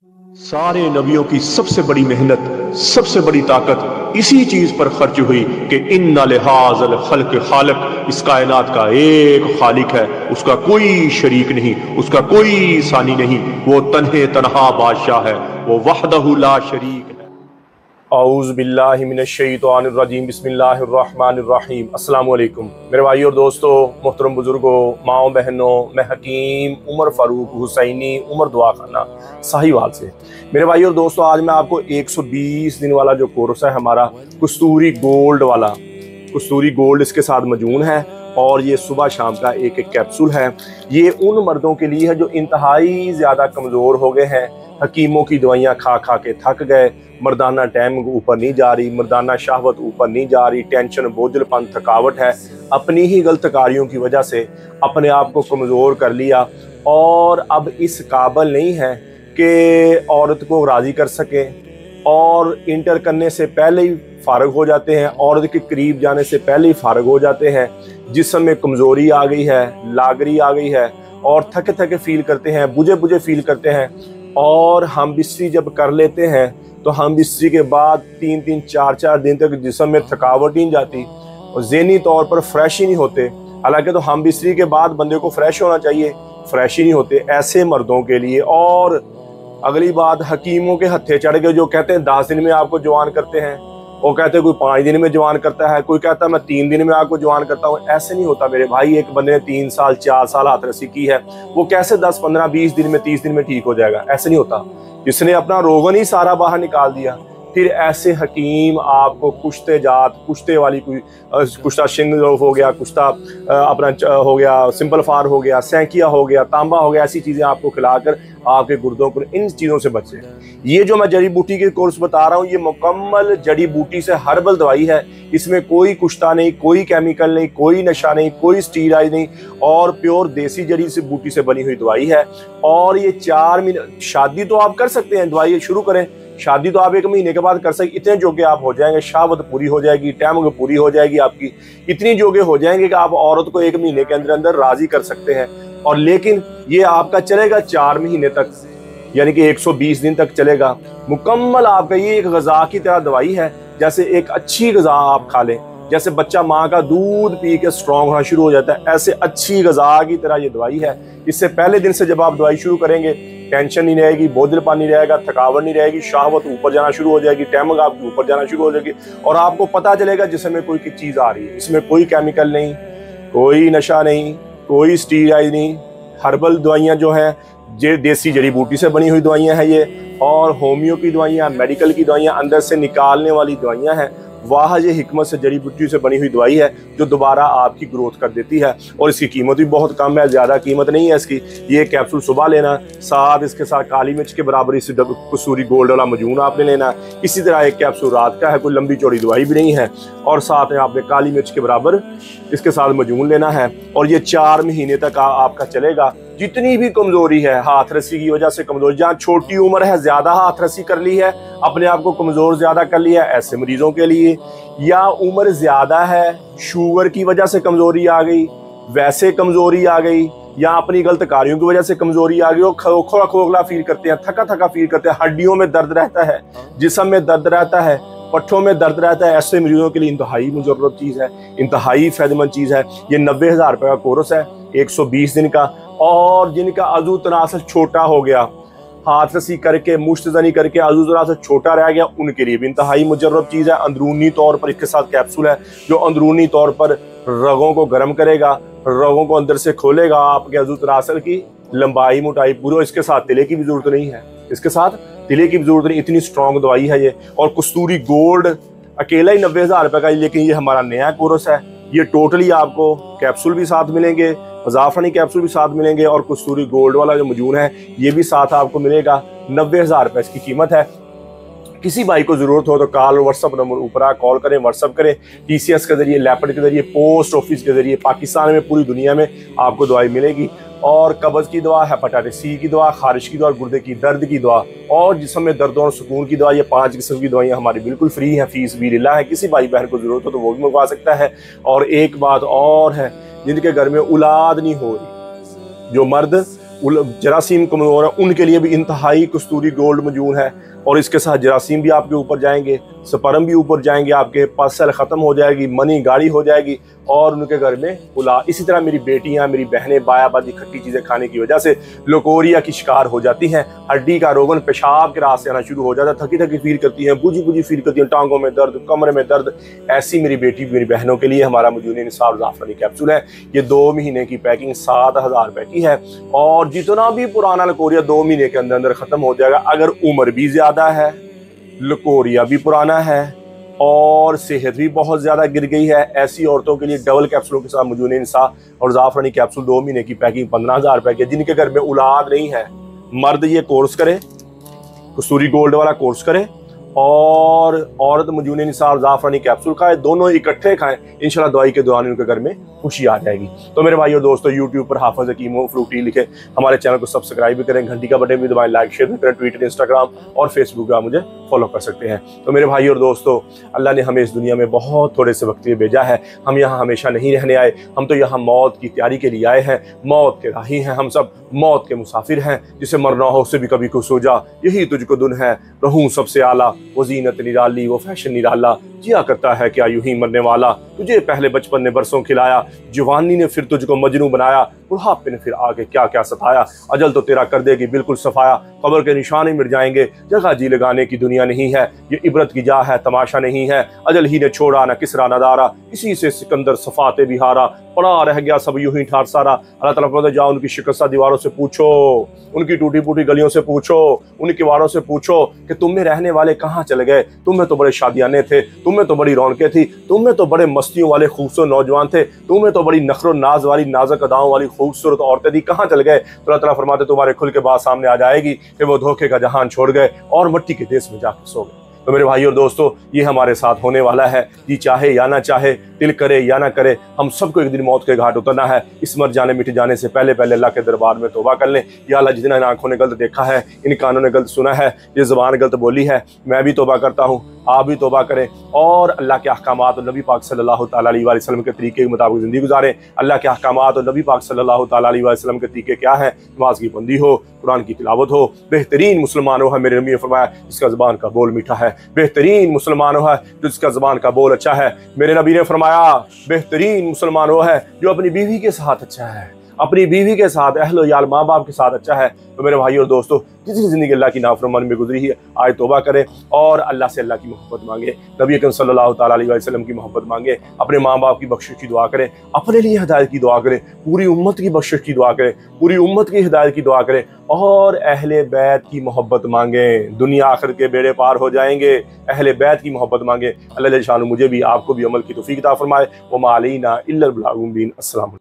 सारे नबियों की सबसे बड़ी मेहनत, सबसे बड़ी ताकत इसी चीज पर खर्च हुई कि इन्ना लिहाज़ल खल्क खालिक, इस कायनात का एक खालिक है, उसका कोई शरीक नहीं, उसका कोई सानी नहीं, वो तन्हे तन्हा बादशाह है, वो वहदहु ला शरीक है। औज़ु बिल्लाहि मिनश्शैतानिर रजीम, बिस्मिल्लाहिर रहमानिर रहीम। अस्सलाम वालेकुम मेरे भाई और दोस्तों, मोहतरम बुजुर्गों, माओ बहनों, मैं हकीम उमर फारूक हुसैनी उमर दुआ खाना साहिवाल से। मेरे भाई और दोस्तों, आज मैं आपको 120 दिन वाला जो कोर्स है हमारा कस्तूरी गोल्ड वाला, कस्तूरी गोल्ड इसके साथ मौजूद है और ये सुबह शाम का एक एक कैप्सूल है। ये उन मर्दों के लिए है जो इंतहाई ज़्यादा कमज़ोर हो गए हैं, हकीमों की दवाइयाँ खा खा के थक गए, मर्दाना टाइम ऊपर नहीं जा रही, मर्दाना शहवत ऊपर नहीं जा रही, टेंशन, बोझलपन, थकावट है, अपनी ही गलत कार्यों की वजह से अपने आप को कमज़ोर कर लिया और अब इस काबिल नहीं है कि औरत को राज़ी कर सके और इंटर करने से पहले ही फारग हो जाते हैं, औरत के करीब जाने से पहले ही फारग हो जाते हैं, जिस्म में कमज़ोरी आ गई है, लागरी आ गई है और थके थके फील करते हैं, बुझे बुझे फील करते हैं। और हम बिस्त्री जब कर लेते हैं तो हम बिस्त्री के बाद 3-3 4-4 दिन तक जिस्म में थकावट ही नहीं जाती और ज़हनी तौर पर फ्रेश ही नहीं होते। हालांकि तो हम बिस्त्री के बाद बंदे को फ्रेश होना चाहिए, फ्रेश ही नहीं होते ऐसे मर्दों के लिए। और अगली बात, हकीमों के हत्थे चढ़ गए जो कहते हैं 10 दिन में आपको जवान करते हैं, वो कहते हैं कोई 5 दिन में जवान करता है, कोई कहता है मैं 3 दिन में आपको जवान करता हूँ। ऐसे नहीं होता मेरे भाई। एक बंदे ने 3 साल 4 साल हाथ रस्सी की है, वो कैसे 10 15 20 दिन में 30 दिन में ठीक हो जाएगा? ऐसे नहीं होता। जिसने अपना रोगन ही सारा बाहर निकाल दिया, फिर ऐसे हकीम आपको कुश्ते जात, कुश्ते वाली कोई कुश्ता शिंग हो गया, कुश्ता अपना हो गया, सिंपल फार हो गया, सैंकिया हो गया, तांबा हो गया, ऐसी चीज़ें आपको खिलाकर आपके गुर्दों को इन चीज़ों से बचे। ये जो मैं जड़ी बूटी के कोर्स बता रहा हूँ, ये मुकम्मल जड़ी बूटी से हर्बल दवाई है। इसमें कोई कुश्ता नहीं, कोई केमिकल नहीं, कोई नशा नहीं, कोई स्टीरॉइड नहीं और प्योर देसी जड़ी से बूटी से बनी हुई दवाई है। और ये 4 महीने, शादी तो आप कर सकते हैं, दवाई शुरू करें, शादी तो आप 1 महीने के बाद कर सकते, इतने जोगे आप हो जाएंगे, शावत पूरी हो जाएगी, टाइम पूरी हो जाएगी आपकी, इतनी जोगे हो जाएंगे कि आप औरत को 1 महीने के अंदर अंदर राजी कर सकते हैं। और लेकिन ये आपका चलेगा 4 महीने तक, यानी कि 120 दिन तक चलेगा मुकम्मल। आपका ये एक गज़ा की तरह दवाई है, जैसे एक अच्छी गज़ा आप खा लें, जैसे बच्चा माँ का दूध पी के स्ट्रॉन्ग होना शुरू हो जाता है, ऐसे अच्छी गज़ा की तरह ये दवाई है। इससे पहले दिन से जब आप दवाई शुरू करेंगे, टेंशन नहीं रहेगी, बोझलपन नहीं रहेगा, थकावट नहीं रहेगी, शहवत ऊपर जाना शुरू हो जाएगी, टाइमिंग आपकी ऊपर जाना शुरू हो जाएगी और आपको पता चलेगा जिसमें कोई चीज़ आ रही है। इसमें कोई केमिकल नहीं, कोई नशा नहीं, कोई स्टीरॉइड नहीं, हर्बल दवाइयाँ जो हैं, ये देसी जड़ी बूटी से बनी हुई दवाइयाँ हैं ये, और होम्यो की दवाइयाँ, मेडिकल की दवाइयाँ, अंदर से निकालने वाली दवाइयाँ हैं। वाह, ये हिकमत से जड़ी बूटी से बनी हुई दवाई है जो दोबारा आपकी ग्रोथ कर देती है और इसकी कीमत भी बहुत कम है, ज़्यादा कीमत नहीं है इसकी। ये कैप्सूल सुबह लेना, साथ इसके साथ काली मिर्च के बराबर इस कसूरी गोल्ड वाला मजून आपने लेना। इसी तरह एक कैप्सूल रात का है, कोई लंबी चौड़ी दवाई भी नहीं है, और साथ में आपने काली मिर्च के बराबर इसके साथ मजून लेना है। और ये 4 महीने तक आपका चलेगा। जितनी भी कमजोरी है, हाथ रस्सी की वजह से कमजोरी, जहाँ छोटी उम्र है, ज्यादा हाथ रस्सी कर ली है, अपने आप को कमजोर ज्यादा कर लिया है, ऐसे मरीजों के लिए, या उम्र ज्यादा है, शुगर की वजह से कमजोरी आ गई, वैसे कमजोरी आ गई, या अपनी गलत कार्यों की वजह से कमजोरी आ गई, और खोखला खोखला फील करते हैं, थका थका फील करते हैं, हड्डियों में दर्द रहता है, जिस्म में दर्द रहता है, पट्ठों में दर्द रहता है, ऐसे मरीजों के लिए इंतहाई मुजर्रब चीज़ है, इंतहाई फायदेमंद चीज़ है। ये 90,000 रुपये का कोर्स है, 120 दिन का। और जिनका अज़ू तनासल छोटा हो गया, हाथ रस्सी करके, मुश्तजनी करके अज़ू तनासल छोटा रह गया, उनके लिए भी इंतहाई मुजर्रब चीज़ है। अंदरूनी तौर पर इसके साथ कैप्सूल है जो अंदरूनी तौर पर रगों को गर्म करेगा, रगों को अंदर से खोलेगा, आपके अज़ू तनासल की लंबाई मोटाई पूरी। इसके साथ तिले की भी जरूरत नहीं है, इसके साथ तिले की भी जरूरत नहीं, इतनी स्ट्रॉन्ग दवाई है ये। और कस्तूरी गोल्ड अकेला ही 90,000 रुपये का, लेकिन ये हमारा नया कोर्स है। ये टोटली आपको कैप्सूल भी साथ मिलेंगे, ज़ाफ़रानी कैप्सूल भी साथ मिलेंगे, और कस्तूरी गोल्ड वाला जो मजून है ये भी साथ आपको मिलेगा। 90,000 रुपये इसकी कीमत है। किसी भाई को ज़रूरत हो तो कॉल, व्हाट्सअप नंबर ऊपर आ, कॉल करें, व्हाट्सअप करें, TCS के जरिए, लैपड के जरिए, पोस्ट ऑफिस के जरिए, पाकिस्तान में, पूरी दुनिया में आपको दवाई मिलेगी। और कब्ज़ की दवा, हेपेटाइटिस C की दवा, खारिश की दवा, गुर्दे की दर्द की दवा, और जिस्म में दर्द और सुकून की दवा, ये 5 किस्म की दवाइयाँ हमारी बिल्कुल फ्री हैं, फीस भी लिल्लाह है। किसी भाई बहन को ज़रूरत हो तो वो भी मंगवा सकता है। और एक बात और है, जिनके घर में औलाद नहीं हो रही, जो मर्द जरासीम कमज़ोर है उनके लिए भी इंतहाई कस्तूरी गोल्ड मौजूद है। और इसके साथ जरासीम भी आपके ऊपर जाएंगे, स्पर्म भी ऊपर जाएंगे, आपके पासल ख़त्म हो जाएगी, मनी गाड़ी हो जाएगी और उनके घर में औलाद। इसी तरह मेरी बेटियां, मेरी बहनें बायाबादी खट्टी चीज़ें खाने की वजह से लोकोरिया की शिकार हो जाती हैं। हड्डी का रोगन पेशाब के रास्ते आना शुरू हो जाता है, थकी थकी फील करती हैं, बुझी बुझी फील करती हैं, टांगों में दर्द, कमरे में दर्द। ऐसी मेरी बेटी, मेरी बहनों के लिए हमारा मजूनी निसाब ज़ाफ़रानी कैप्सूल है। ये 2 महीने की पैकिंग 7,000 रुपए की है और जितना भी पुराना लकोरिया 2 महीने के अंदर अंदर ख़त्म हो जाएगा। अगर उम्र भी ज़्यादा है, लकोरिया भी पुराना है और सेहत भी बहुत ज़्यादा गिर गई है, ऐसी औरतों के लिए डबल कैप्सूलों के साथ मजूनी निसाब और ज़ाफ़रानी कैप्सूल 2 महीने की पैकिंग 15,000 रुपए की। जिनके घर में औलाद नहीं है, मर्द ये कोर्स करे, कस्तूरी गोल्ड वाला कोर्स करे और औरत मजूनी निसाब ज़ाफ़रानी कैप्सूल खाए, दोनों इकट्ठे खाएं, इंशाल्लाह दवाई के दौरान उनके घर में खुशी आ जाएगी। तो मेरे भाई और दोस्तों, यूट्यूब पर हाफिज़ हकीम फ्रूटी लिखे, हमारे चैनल को सब्सक्राइब भी करें, घंटी का बटन भी दबाएं, लाइक शेयर भी करें, ट्विटर, इंस्टाग्राम और फेसबुक का मुझे फॉलो कर सकते हैं। तो मेरे भाई और दोस्तों, अल्लाह ने हमें इस दुनिया में बहुत थोड़े से वक्त भेजा है। हम यहाँ हमेशा नहीं रहने आए, हम तो यहाँ मौत की तैयारी के लिए आए हैं, मौत के राही हैं, हम सब मौत के मुसाफिर हैं। जिसे मरना हो उससे भी कभी खुश हो जा, यही तुझको दुन है, रहूं सबसे आला, वो जीनत निराली, वो फैशन निराला, जिया करता है क्या यूं ही मरने वाला। तुझे पहले बचपन ने बरसों खिलाया, जवानी ने फिर तुझको मजनू बनाया, बुढ़ापे ने फिर आगे क्या क्या सताया। अजल तो तेरा कर देगी बिल्कुल सफाया, कब्र के निशाने मिट जाएंगे, जगह जी लगाने की दुनिया नहीं है, ये इबरत की जा है, तमाशा नहीं है। अजल ही ने छोड़ा ना किसरा न दारा, इसी से सिकंदर सफाते बिहारा, पड़ा रह गया सब यूं ही ठार सारा। अल्लाह ताला फरमाता है, जाओ उनकी शिकस्ता दीवारों से पूछो, उनकी टूटी फूटी गलियों से पूछो, उनकी वारों से पूछो कि तुम में रहने वाले कहाँ चले गए। तुम्हें तो बड़े शादियाने थे, तुम्हें तो बड़ी रौनकें थी, तुम्हें तो बड़े मस्तियों वाले खूबसूरत नौजवान थे, तुम्हें तो बड़ी नखरो नाज वाली नाजक अदाओं वाली खूबसूरत औरतें थी, कहाँ चल गए। तो अल्लाह ताला फरमाते तुम्हारे खुल के बाद सामने आ जाएगी कि वो धोखे का जहान छोड़ गए और मिट्टी के देश में जाकर सो गए। तो मेरे भाई और दोस्तों, ये हमारे साथ होने वाला है, जी चाहे या ना चाहे, दिल करे या ना करे, हम सबको एक दिन मौत के घाट उतरना है। इस मर जाने मिट जाने से पहले पहले अल्लाह के दरबार में तौबा कर लें। या अल्लाह, जितना इन आंखों ने गलत देखा है, इन कानों ने गलत सुना है, ये ज़बान गलत बोली है, मैं भी तौबा करता हूँ, आप भी तौबा करें और अल्लाह के अहकामात और नबी पाक सल्लल्लाहु ताला अलैहि वसल्लम के तरीके के मुताबिक ज़िंदगी गुजारें। अल्लाह के अहकामात और नबी पाक सल्लल्लाहु ताला अलैहि वसल्लम के तरीके क्या हैं? नमाज की बंदी हो, कुरान की तिलावत हो, बेहतरीन मुसलमान हो है, मेरे नबी ने फरमाया, जिसका ज़बान का बोल मीठा है। बेहतरीन मुसलमान हो है जिसका ज़बान का बोल अच्छा है। मेरे नबी ने फरमाया, बेहतरीन मुसलमान हो है जो अपनी बीवी के साथ अच्छा है, अपनी बीवी के साथ, अहलो याल, माँ बाप के साथ अच्छा है। तो मेरे भाई और दोस्तों, जितनी ज़िंदगी अल्लाह की नाफरमानी में गुजरी है, आज तौबा करें और अल्लाह से अल्लाह की मोहब्बत मांगे, नबी अकरम सल्लल्लाहु ताला अलैहि वसल्लम की मोहब्बत मांगे, अपने माँ बाप की बख्शिश की दुआ करें, अपने लिए हिदायत की दुआ करें, पूरी उम्मत की बख्शिश की दुआ करें, पूरी उम्मत की हिदायत की दुआ करें और अहले बैत की मोहब्बत मांगें। दुनिया आखिर के बेड़े पार हो जाएंगे, अहले बैत की मोहब्बत मांगे। अल्लाह जल्ल शान मुझे भी, आपको भी अमल की तौफीक अता फरमाए। वमा अलैना इल्लल बलागुल मुबीन। अस्सलाम।